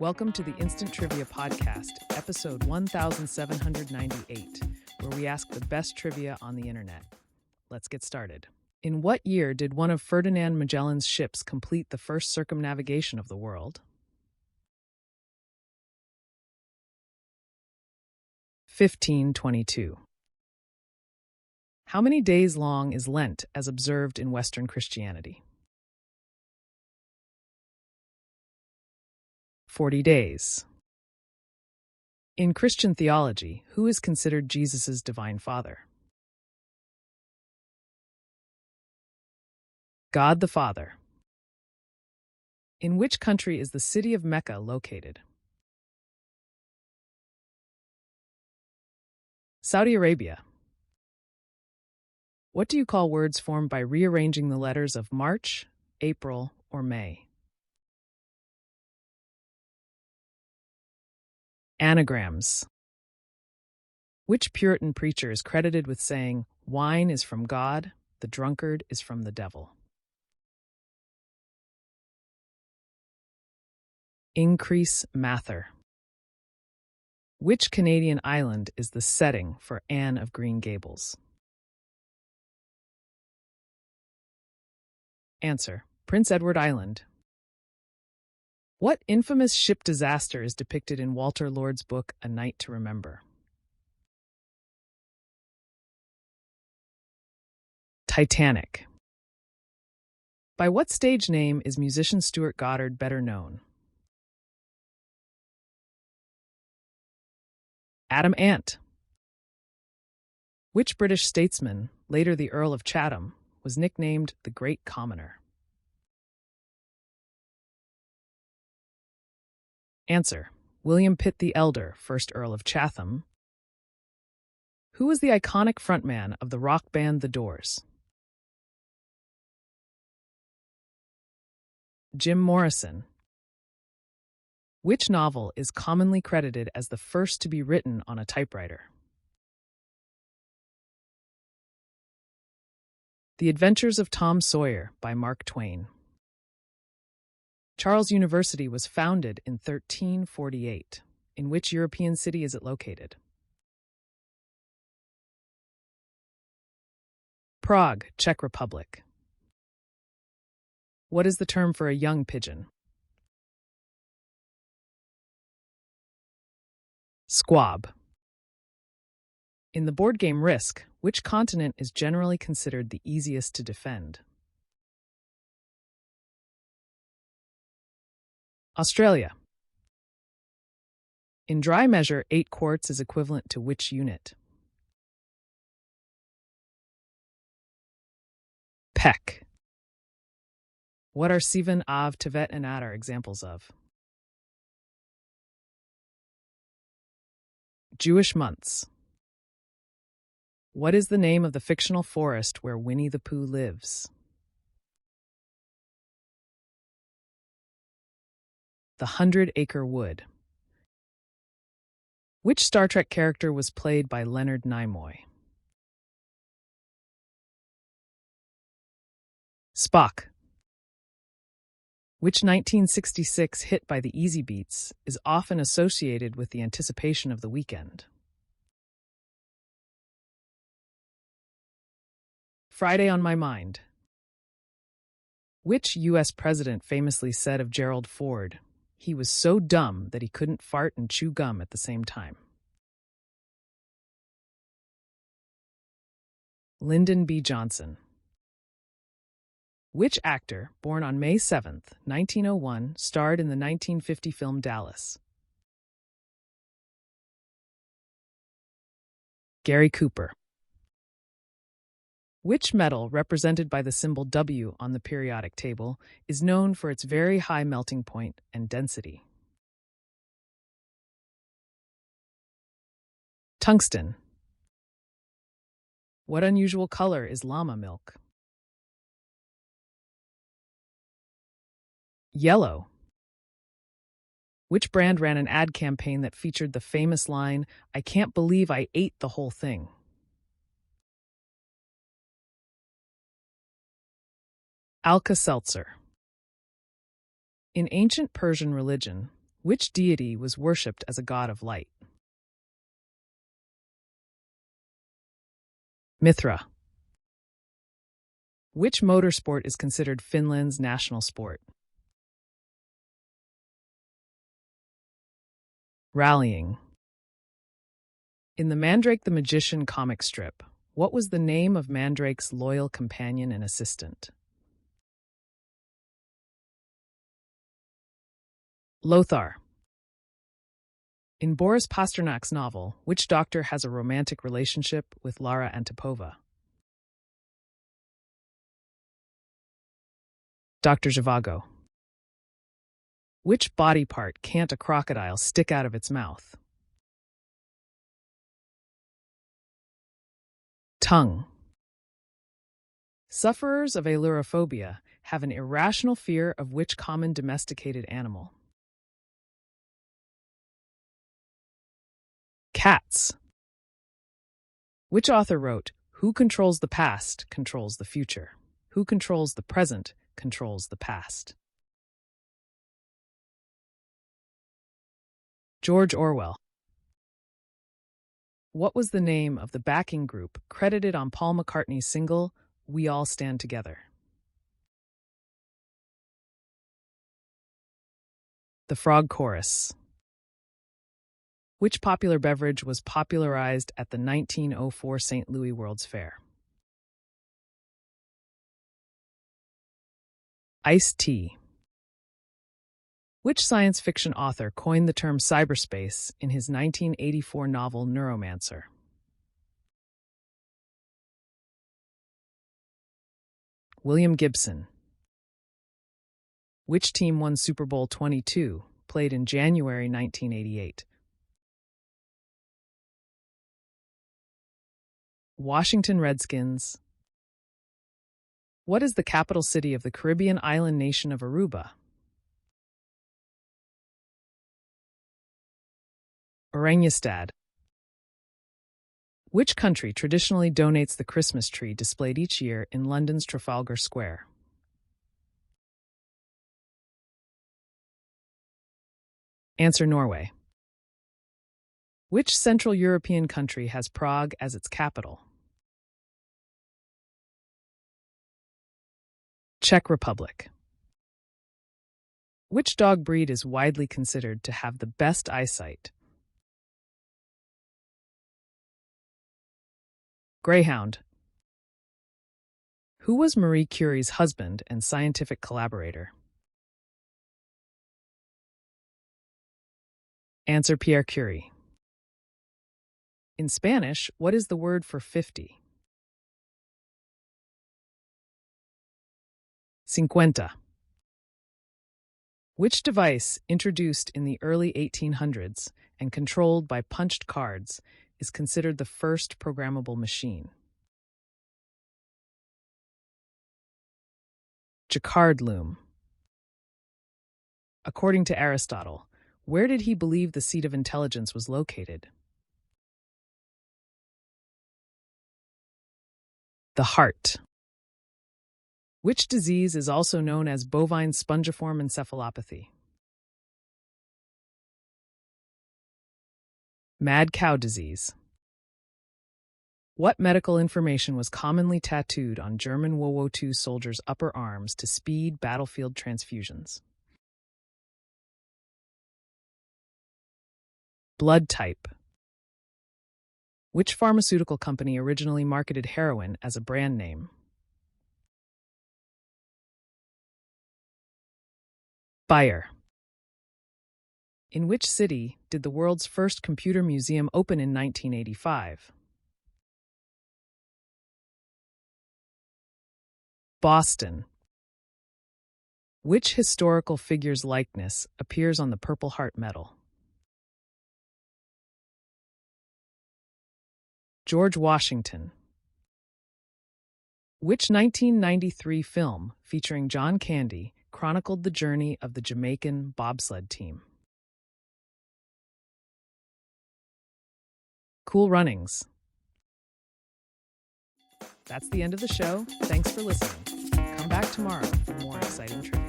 Welcome to the Instant Trivia Podcast, episode 1798, where we ask the best trivia on the internet. Let's get started. In what year did one of Ferdinand Magellan's ships complete the first circumnavigation of the world? 1522. How many days long is Lent as observed in Western Christianity? 40 days. In Christian theology, who is considered Jesus' divine father? God the Father. In which country is the city of Mecca located? Saudi Arabia. What do you call words formed by rearranging the letters of March, April, or May? Anagrams. Which Puritan preacher is credited with saying, "Wine is from God, the drunkard is from the devil"? Increase Mather. Which Canadian island is the setting for Anne of Green Gables? Answer: Prince Edward Island. What infamous ship disaster is depicted in Walter Lord's book A Night to Remember? Titanic. By what stage name is musician Stuart Goddard better known? Adam Ant. Which British statesman, later the Earl of Chatham, was nicknamed the Great Commoner? Answer: William Pitt the Elder, 1st Earl of Chatham. Who was the iconic frontman of the rock band The Doors? Jim Morrison. Which novel is commonly credited as the first to be written on a typewriter? The Adventures of Tom Sawyer by Mark Twain. Charles University was founded in 1348. In which European city is it located? Prague, Czech Republic. What is the term for a young pigeon? Squab. In the board game Risk, which continent is generally considered the easiest to defend? Australia. In dry measure, 8 quarts is equivalent to which unit? Peck. What are Sivan, Av, Tevet, and Adar examples of? Jewish months. What is the name of the fictional forest where Winnie the Pooh lives? The 100-Acre Wood. Which Star Trek character was played by Leonard Nimoy? Spock. Which 1966 hit by the Easy Beats is often associated with the anticipation of the weekend? Friday on My Mind. Which U.S. president famously said of Gerald Ford, "He was so dumb that he couldn't fart and chew gum at the same time"? Lyndon B. Johnson. Which actor, born on May 7, 1901, starred in the 1950 film Dallas? Gary Cooper. Which metal, represented by the symbol W on the periodic table, is known for its very high melting point and density? Tungsten. What unusual color is llama milk? Yellow. Which brand ran an ad campaign that featured the famous line, "I can't believe I ate the whole thing"? Alka-Seltzer. In ancient Persian religion, Which deity was worshipped as a god of light? Mithra. Which motorsport is considered Finland's national sport? Rallying. In the Mandrake the Magician comic strip, what was the name of Mandrake's loyal companion and assistant? Lothar. In Boris Pasternak's novel, which doctor has a romantic relationship with Lara Antipova? Dr. Zhivago. Which body part can't a crocodile stick out of its mouth? Tongue. Sufferers of ailurophobia have an irrational fear of which common domesticated animal? Cats. Which author wrote, "Who controls the past controls the future. Who controls the present controls the past"? George Orwell. What was the name of the backing group credited on Paul McCartney's single, "We All Stand Together"? The Frog Chorus. Which popular beverage was popularized at the 1904 St. Louis World's Fair? Iced tea. Which science fiction author coined the term cyberspace in his 1984 novel Neuromancer? William Gibson. Which team won Super Bowl 22, played in January 1988? Washington Redskins. What is the capital city of the Caribbean island nation of Aruba? Oranjestad. Which country traditionally donates the Christmas tree displayed each year in London's Trafalgar Square? Answer: Norway. Which Central European country has Prague as its capital? Czech Republic. Which dog breed is widely considered to have the best eyesight? Greyhound. Who was Marie Curie's husband and scientific collaborator? Answer: Pierre Curie. In Spanish, what is the word for 50? 50. Which device, introduced in the early 1800s and controlled by punched cards, is considered the first programmable machine? Jacquard loom. According to Aristotle, where did he believe the seat of intelligence was located? The heart. Which disease is also known as bovine spongiform encephalopathy? Mad cow disease. What medical information was commonly tattooed on German World War II soldiers' upper arms to speed battlefield transfusions? Blood type. Which pharmaceutical company originally marketed heroin as a brand name? Bayer. In which city did the world's first computer museum open in 1985? Boston. Which historical figure's likeness appears on the Purple Heart medal? George Washington. Which 1993 film featuring John Candy chronicled the journey of the Jamaican bobsled team? Cool Runnings. That's the end of the show. Thanks for listening. Come back tomorrow for more exciting trivia.